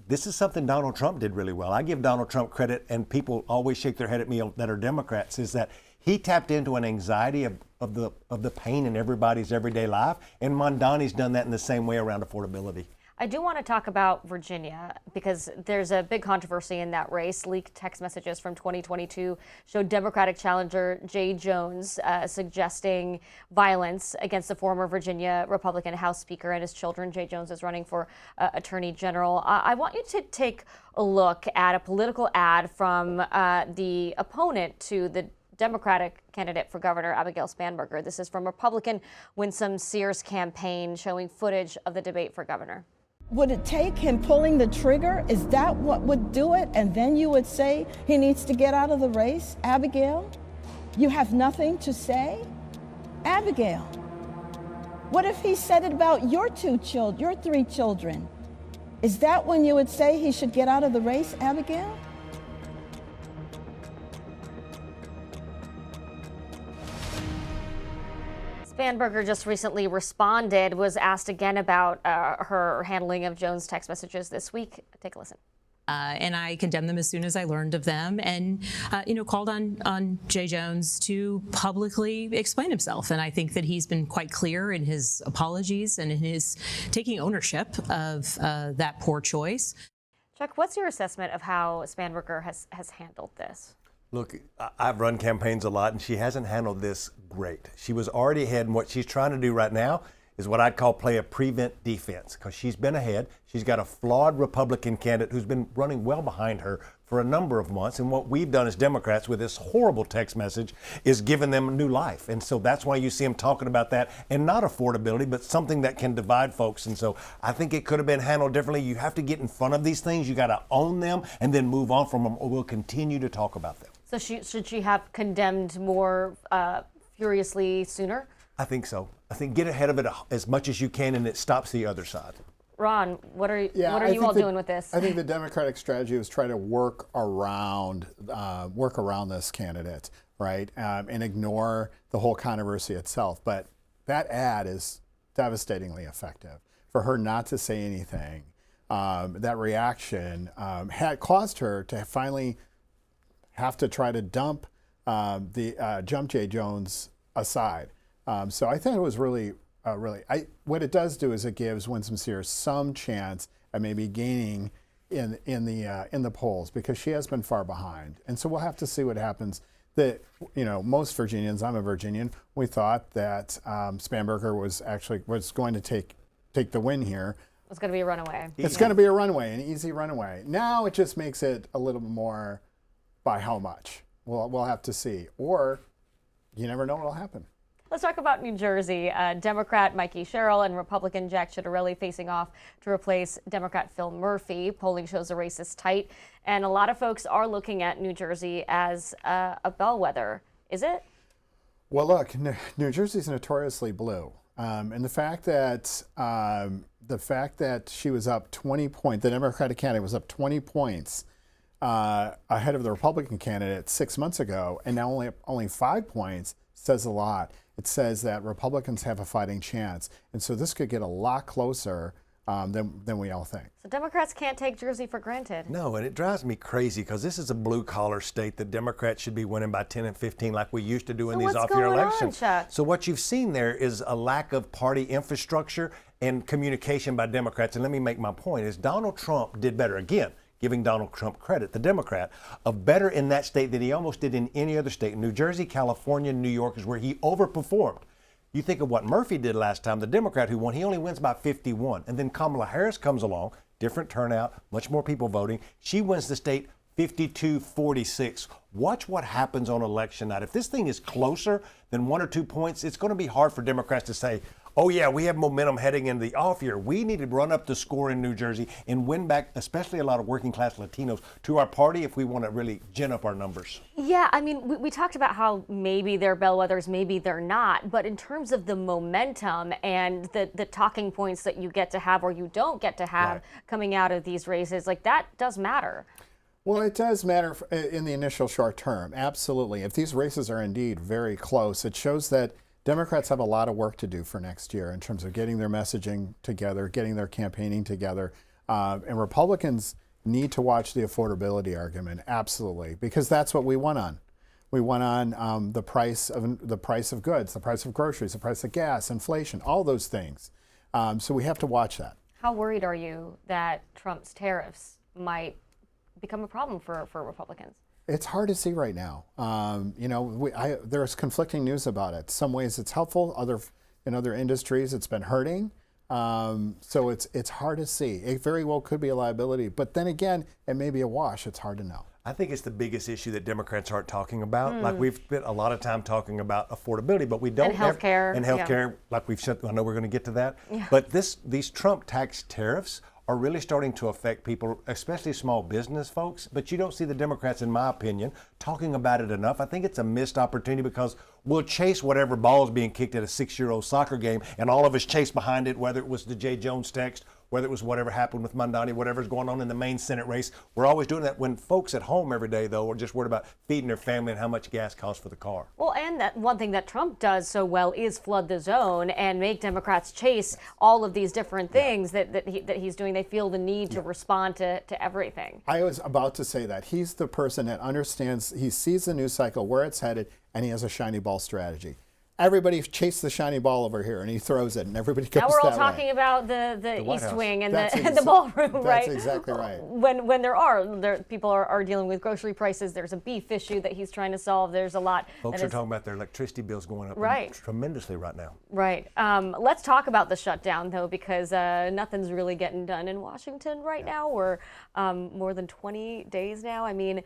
This is something Donald Trump did really well. I give Donald Trump credit, and people always shake their head at me that are Democrats, is that he tapped into an anxiety of the pain in everybody's everyday life, and Mamdani's done that in the same way around affordability. I do want to talk about Virginia because there's a big controversy in that race. Leaked text messages from 2022 showed Democratic challenger Jay Jones suggesting violence against the former Virginia Republican House Speaker and his children. Jay Jones is running for Attorney General. I want you to take a look at a political ad from the opponent to the Democratic candidate for governor, Abigail Spanberger. This is from Republican Winsome Sears' campaign showing footage of the debate for governor. Would it take him pulling the trigger? Is that what would do it? And then you would say he needs to get out of the race? Abigail, you have nothing to say? Abigail, what if he said it about your 3 children? Is that when you would say he should get out of the race, Abigail? Spanberger just recently responded, was asked again about her handling of Jones' text messages this week. Take a listen. And I condemned them as soon as I learned of them, and called on Jay Jones to publicly explain himself. And I think that he's been quite clear in his apologies and in his taking ownership of that poor choice. Chuck, what's your assessment of how Spanberger has handled this? Look, I've run campaigns a lot, and she hasn't handled this great. She was already ahead, and what she's trying to do right now is what I'd call play a prevent defense, because she's been ahead. She's got a flawed Republican candidate who's been running well behind her for a number of months, and what we've done as Democrats with this horrible text message is given them a new life. And so that's why you see them talking about that, and not affordability, but something that can divide folks. And so I think it could have been handled differently. You have to get in front of these things. You got to own them and then move on from them, or we'll continue to talk about them. So should she have condemned more furiously sooner? I think so. I think get ahead of it as much as you can, and it stops the other side. Ron, what are you all doing with this? I think the Democratic strategy was try to work around this candidate, right, and ignore the whole controversy itself. But that ad is devastatingly effective. For her not to say anything, that reaction had caused her to finally have to try to jump Jay Jones aside. So I think it was really, what it does do is it gives Winsome Sears some chance at maybe gaining in the polls, because she has been far behind. And so we'll have to see what happens. Most Virginians, I'm a Virginian, we thought that Spanberger was going to take the win here. It's going to be a runaway. It's going to be a runaway, an easy runaway. Now it just makes it a little more. By how much? We'll have to see. Or you never know what'll happen. Let's talk about New Jersey. Democrat Mikey Sherrill and Republican Jack Ciattarelli facing off to replace Democrat Phil Murphy. Polling shows the race is tight, and a lot of folks are looking at New Jersey as a bellwether. Is it? Well, look, New Jersey's notoriously blue, and the fact that she was up 20 points, the Democratic candidate was up 20 points. Ahead of the Republican candidate 6 months ago, and now only 5 points, says a lot. It says that Republicans have a fighting chance, and so this could get a lot closer than we all think. So Democrats can't take Jersey for granted. No, and it drives me crazy because this is a blue-collar state that Democrats should be winning by 10 and 15 like we used to do in these off-year elections. So what you've seen there is a lack of party infrastructure and communication by Democrats. And let me make my point, is Donald Trump did better again. Giving Donald Trump credit, the Democrat, of better in that state than he almost did in any other state. New Jersey, California, New York is where he overperformed. You think of what Murphy did last time, the Democrat who won, he only wins by 51. And then Kamala Harris comes along, different turnout, much more people voting. She wins the state 52-46. Watch what happens on election night. If this thing is closer than 1 or 2 points, it's going to be hard for Democrats to say, oh yeah, we have momentum heading into the off year. We need to run up the score in New Jersey and win back, especially a lot of working class Latinos, to our party if we want to really gin up our numbers. Yeah, I mean, we talked about how maybe they're bellwethers, maybe they're not. But in terms of the momentum and the talking points that you get to have or you don't get to have coming out of these races, like that does matter. Well, it does matter in the initial short term, absolutely. If these races are indeed very close, it shows that Democrats have a lot of work to do for next year in terms of getting their messaging together, getting their campaigning together. And Republicans need to watch the affordability argument, absolutely, because that's what we won on. We won on the price of goods, the price of groceries, the price of gas, inflation, all those things. So we have to watch that. How worried are you that Trump's tariffs might become a problem for Republicans? It's hard to see right now. There's conflicting news about it. Some ways it's helpful. In other industries, it's been hurting. So it's hard to see. It very well could be a liability, but then again, it may be a wash. It's hard to know. I think it's the biggest issue that Democrats aren't talking about. Like we've spent a lot of time talking about affordability, but we don't. And healthcare. And healthcare, like we've said, I know we're going to get to that. Yeah. But these Trump tax tariffs are really starting to affect people, especially small business folks. But you don't see the Democrats, in my opinion, talking about it enough. I think it's a missed opportunity because we'll chase whatever ball is being kicked at a 6-year-old soccer game, and all of us chase behind it, whether it was the J. Jones text, whether it was whatever happened with Mondani, whatever's going on in the main Senate race. We're always doing that when folks at home every day, though, are just worried about feeding their family and how much gas costs for the car. Well, and that one thing that Trump does so well is flood the zone and make Democrats chase all of these different things that he's doing. They feel the need to respond to everything. I was about to say that. He's the person that understands, he sees the news cycle, where it's headed, and he has a shiny ball strategy. Everybody chase the shiny ball over here, and he throws it, and everybody goes that way. Now we're all talking about the East House. Wing and the ballroom, right? That's exactly right. When people are dealing with grocery prices, there's a beef issue that he's trying to solve. There's a lot. Folks are talking about their electricity bills going up Right. tremendously right now. Right. Let's talk about the shutdown, though, because nothing's really getting done in Washington right now. We're more than 20 days now. I mean,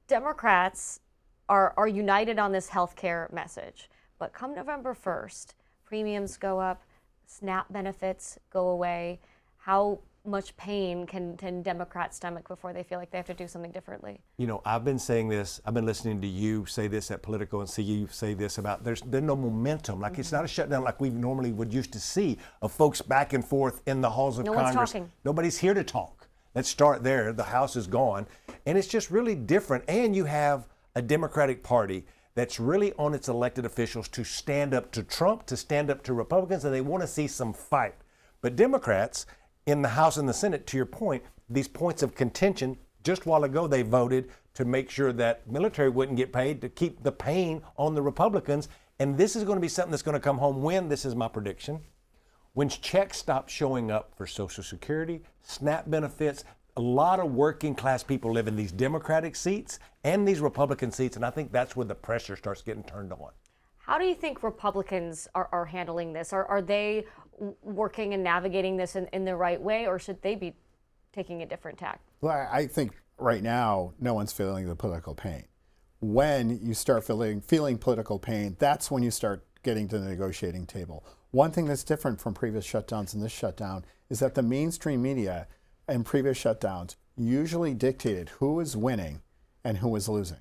Democrats are united on this healthcare message. But come November 1st, premiums go up, SNAP benefits go away. How much pain can Democrats stomach before they feel like they have to do something differently? You know, I've been saying this, I've been listening to you say this at Politico and see you say this about there's no momentum. Like it's not a shutdown like we normally would used to see of folks back and forth in the halls of Congress. No one's talking. Nobody's here to talk. Let's start there. The House is gone. And it's just really different. And you have a Democratic Party that's really on its elected officials to stand up to Trump, to stand up to Republicans, and they want to see some fight. But Democrats in the House and the Senate, to your point, these points of contention, just a while ago they voted to make sure that military wouldn't get paid, to keep the pain on the Republicans. And this is going to be something that's going to come home when, this is my prediction, when checks stop showing up for Social Security, SNAP benefits. A lot of working class people live in these Democratic seats and these Republican seats, and I think that's where the pressure starts getting turned on. How do you think Republicans are handling this? Are they working and navigating this in the right way, or should they be taking a different tack? Well, I think right now, no one's feeling the political pain. When you start feeling political pain, that's when you start getting to the negotiating table. One thing that's different from previous shutdowns and this shutdown is that the mainstream media and previous shutdowns usually dictated who was winning and who was losing.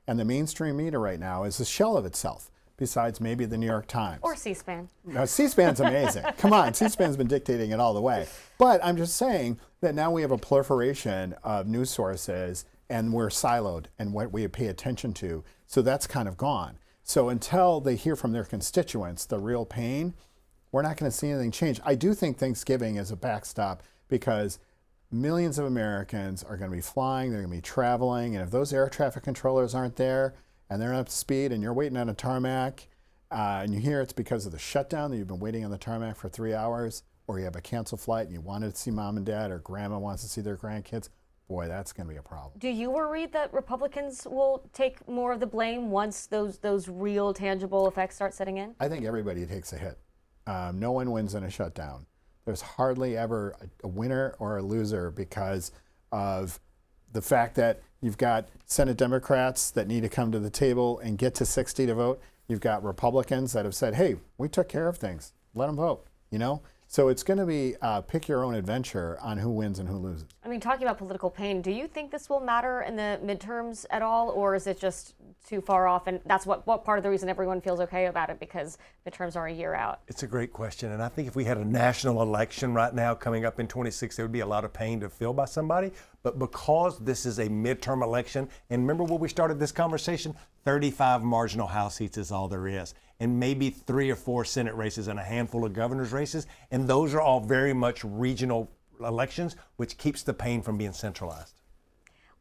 And the mainstream media right now is a shell of itself, besides maybe the New York Times. Or C-SPAN. Now, C-SPAN's amazing. Come on, C-SPAN's been dictating it all the way. But I'm just saying that now we have a proliferation of news sources and we're siloed in what we pay attention to. So that's kind of gone. So until they hear from their constituents the real pain, we're not going to see anything change. I do think Thanksgiving is a backstop because millions of Americans are going to be flying, they're going to be traveling, and if those air traffic controllers aren't there and they're not up to speed and you're waiting on a tarmac and you hear it's because of the shutdown that you've been waiting on the tarmac for 3 hours, or you have a canceled flight and you wanted to see mom and dad or grandma wants to see their grandkids, boy, that's going to be a problem. Do you worry that Republicans will take more of the blame once those real tangible effects start setting in? I think everybody takes a hit. No one wins in a shutdown. There's hardly ever a winner or a loser because of the fact that you've got Senate Democrats that need to come to the table and get to 60 to vote. You've got Republicans that have said, hey, we took care of things. Let them vote, you know? So it's going to be pick your own adventure on who wins and who loses. I mean, talking about political pain, do you think this will matter in the midterms at all, or is it just too far off? And that's what part of the reason everyone feels okay about it, because midterms are a year out. It's a great question. And I think if we had a national election right now coming up in 26, there would be a lot of pain to feel by somebody. But because this is a midterm election, and remember when we started this conversation, 35 marginal House seats is all there is. And maybe 3 or 4 Senate races and a handful of governor's races. And those are all very much regional elections, which keeps the pain from being centralized.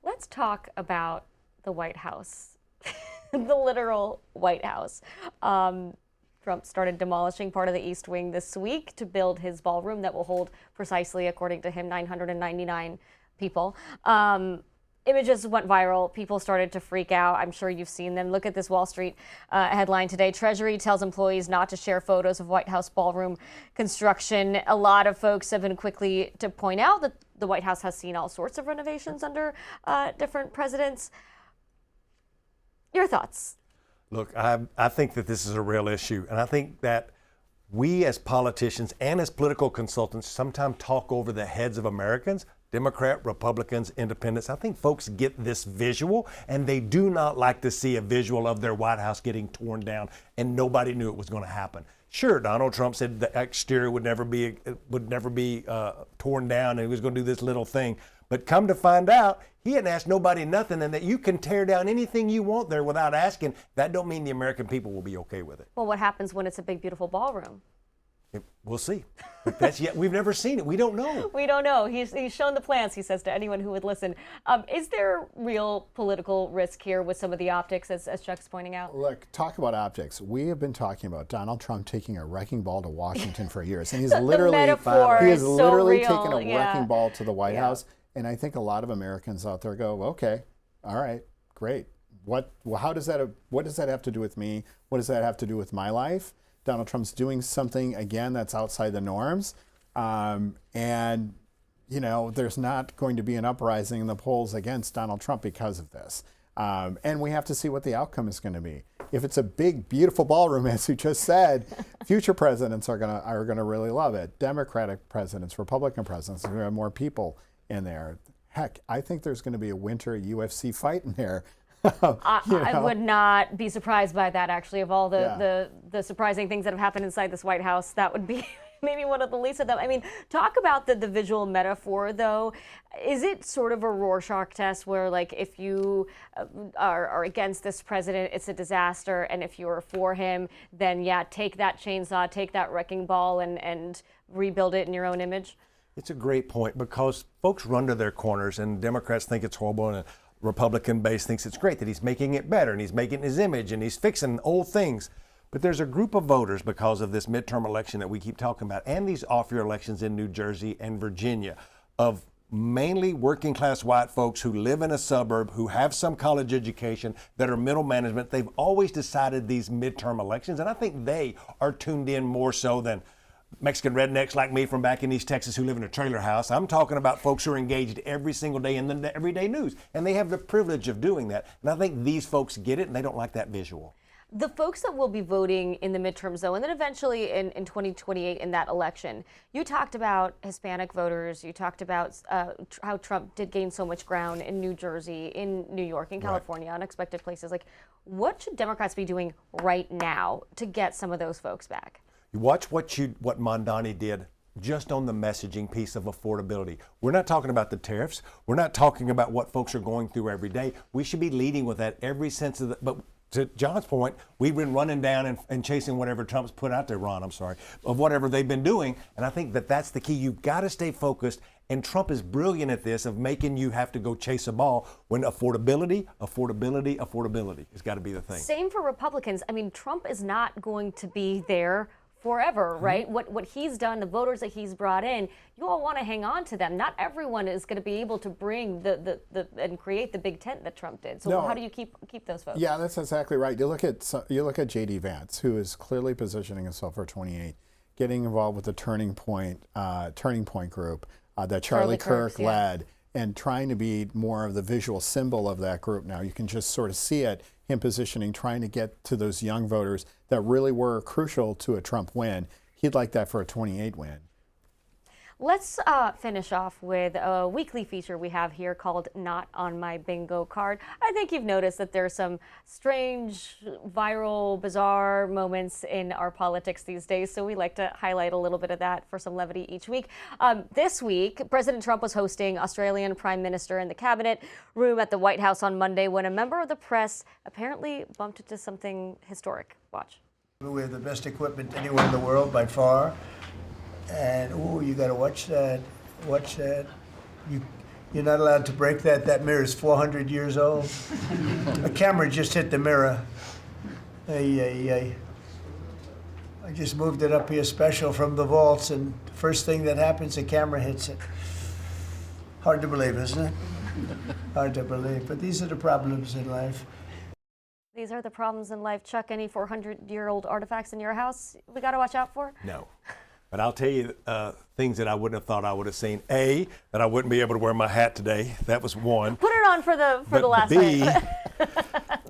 Let's talk about the White House, the literal White House. Trump started demolishing part of the East Wing this week to build his ballroom that will hold precisely, according to him, 999 people. Images went viral. People started to freak out. I'm sure you've seen them. Look at this Wall Street headline today. Treasury tells employees not to share photos of White House ballroom construction. A lot of folks have been quickly to point out that the White House has seen all sorts of renovations under different presidents. Your thoughts? Look, I think that this is a real issue, and I think that we as politicians and as political consultants sometimes talk over the heads of Americans, Democrat, Republicans, Independents. I think folks get this visual, and they do not like to see a visual of their White House getting torn down, and nobody knew it was going to happen. Sure, Donald Trump said the exterior would never be torn down, and he was going to do this little thing. But come to find out, he hadn't asked nobody nothing, and that you can tear down anything you want there without asking. That don't mean the American people will be okay with it. Well, what happens when it's a big, beautiful ballroom? We'll see. But that's yet we've never seen it. We don't know. We don't know. He's shown the plans, he says to anyone who would listen. Is there real political risk here with some of the optics, as Chuck's pointing out? Look, talk about optics. We have been talking about Donald Trump taking a wrecking ball to Washington for years, and he's literally taken a wrecking ball to the White House. And I think a lot of Americans out there go, okay, all right, great. What does that have to do with me? What does that have to do with my life? Donald Trump's doing something, again, that's outside the norms. And, you know, there's not going to be an uprising in the polls against Donald Trump because of this. And we have to see what the outcome is going to be. If it's a big, beautiful ballroom, as you just said, future presidents are gonna really love it. Democratic presidents, Republican presidents, there are more people in there. Heck, I think there's going to be a winter UFC fight in there. I would not be surprised by that, actually. Of all the surprising things that have happened inside this White House, that would be maybe one of the least of them. I mean, talk about the visual metaphor, though. Is it sort of a Rorschach test where, like, if you are against this president, it's a disaster, and if you're for him, then, yeah, take that chainsaw, take that wrecking ball, and rebuild it in your own image? It's a great point, because folks run to their corners, and Democrats think it's horrible, and Republican base thinks it's great that he's making it better, and he's making his image, and he's fixing old things. But there's a group of voters, because of this midterm election that we keep talking about, and these off-year elections in New Jersey and Virginia, of mainly working class white folks who live in a suburb, who have some college education, that are middle management. They've always decided these midterm elections, and I think they are tuned in more so than Mexican rednecks like me from back in East Texas who live in a trailer house. I'm talking about folks who are engaged every single day in the everyday news, and they have the privilege of doing that. And I think these folks get it, and they don't like that visual. The folks that will be voting in the midterms, though, and then eventually in 2028 in that election, you talked about Hispanic voters. You talked about how Trump did gain so much ground in New Jersey, in New York, in California, unexpected places. Like, what should Democrats be doing right now to get some of those folks back? You watch what Mondani did just on the messaging piece of affordability. We're not talking about the tariffs. We're not talking about what folks are going through every day. We should be leading with that every sense of the, but to John's point, we've been running down and chasing whatever Trump's put out there, Ron, I'm sorry, of whatever they've been doing. And I think that that's the key. You've got to stay focused. And Trump is brilliant at this, of making you have to go chase a ball, when affordability has got to be the thing. Same for Republicans. I mean, Trump is not going to be there forever, right? What he's done, the voters that he's brought in, you all want to hang on to them. Not everyone is going to be able to bring the and create the big tent that Trump did. So how do you keep those folks? Yeah, that's exactly right. You look at J.D. Vance, who is clearly positioning himself for 28, getting involved with the Turning Point group that Charlie Kirk led, and trying to be more of the visual symbol of that group. Now you can just sort of see it, him positioning, trying to get to those young voters that really were crucial to a Trump win. He'd like that for a 28 win. Let's finish off with a weekly feature we have here called Not on My Bingo Card. I think you've noticed that there's some strange, viral, bizarre moments in our politics these days, so we like to highlight a little bit of that for some levity each week. This week, President Trump was hosting Australian Prime Minister in the cabinet room at the White House on Monday when a member of the press apparently bumped into something historic. Watch. We have the best equipment anywhere in the world by far. And, oh, you got to watch that. Watch that. You're not allowed to break that. That mirror is 400 years old. A camera just hit the mirror. I just moved it up here special from the vaults, and the first thing that happens, the camera hits it. Hard to believe, isn't it? Hard to believe, but these are the problems in life. These are the problems in life. Chuck, any 400-year-old artifacts in your house we got to watch out for? No. But I'll tell you things that I wouldn't have thought I would have seen. A, that I wouldn't be able to wear my hat today. That was one. Put it on for the last B, night.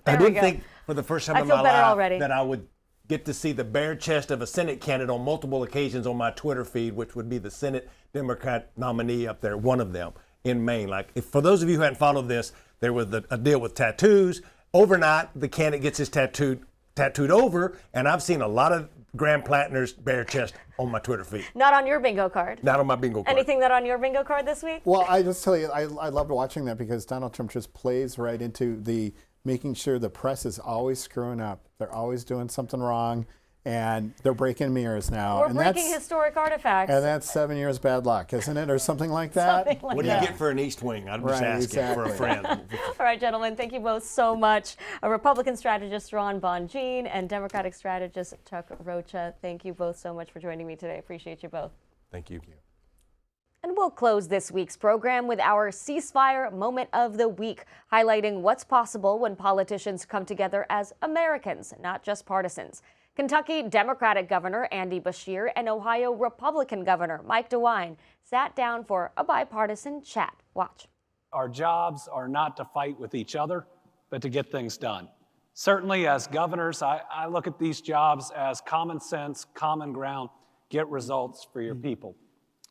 I didn't think for the first time in my life already. that I would get to see the bare chest of a Senate candidate on multiple occasions on my Twitter feed, which would be the Senate Democrat nominee up there, one of them in Maine. Like, for those of you who hadn't followed this, there was a deal with tattoos. Overnight, the candidate gets his tattooed over, and I've seen a lot of Graham Plattner's bare chest on my Twitter feed. Not on your bingo card. Not on my bingo card. Anything that on your bingo card this week? Well, I just tell you, I loved watching that because Donald Trump just plays right into the making sure the press is always screwing up. They're always doing something wrong, and they're breaking mirrors now. We're breaking historic artifacts. And that's 7 years bad luck, isn't it? Or something like that? What do you get for an East Wing? I'm just asking for a friend. All right, gentlemen, thank you both so much. A Republican strategist, Ron Bonjean, and Democratic strategist, Chuck Rocha. Thank you both so much for joining me today. Appreciate you both. Thank you. And we'll close this week's program with our Ceasefire Moment of the Week, highlighting what's possible when politicians come together as Americans, not just partisans. Kentucky Democratic Governor Andy Beshear and Ohio Republican Governor Mike DeWine sat down for a bipartisan chat. Watch. Our jobs are not to fight with each other, but to get things done. Certainly as governors, I look at these jobs as common sense, common ground, get results for your people.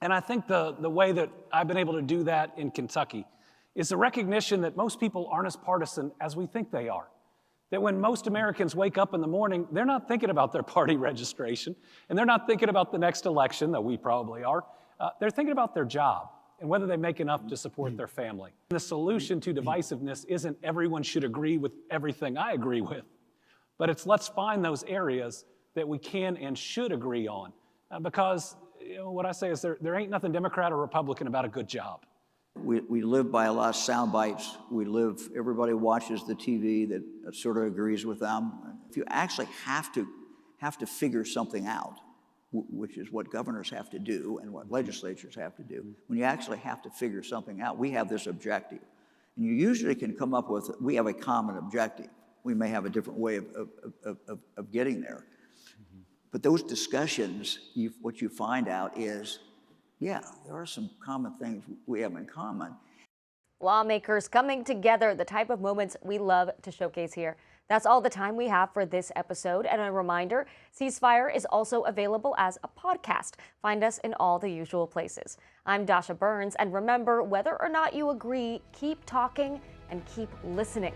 And I think the way that I've been able to do that in Kentucky is the recognition that most people aren't as partisan as we think they are. That when most Americans wake up in the morning, they're not thinking about their party registration, and they're not thinking about the next election, though we probably are. They're thinking about their job and whether they make enough to support their family. The solution to divisiveness isn't everyone should agree with everything I agree with, but it's let's find those areas that we can and should agree on. Because what I say is there ain't nothing Democrat or Republican about a good job. We live by a lot of sound bites. Everybody watches the TV that sort of agrees with them. If you actually have to figure something out, which is what governors have to do and what legislatures have to do, when you actually have to figure something out, we have this objective. And you usually can come up with, we have a common objective. We may have a different way of getting there. But those discussions, what you find out is, yeah, there are some common things we have in common. Lawmakers coming together, the type of moments we love to showcase here. That's all the time we have for this episode. And a reminder, Ceasefire is also available as a podcast. Find us in all the usual places. I'm Dasha Burns, and remember, whether or not you agree, keep talking and keep listening.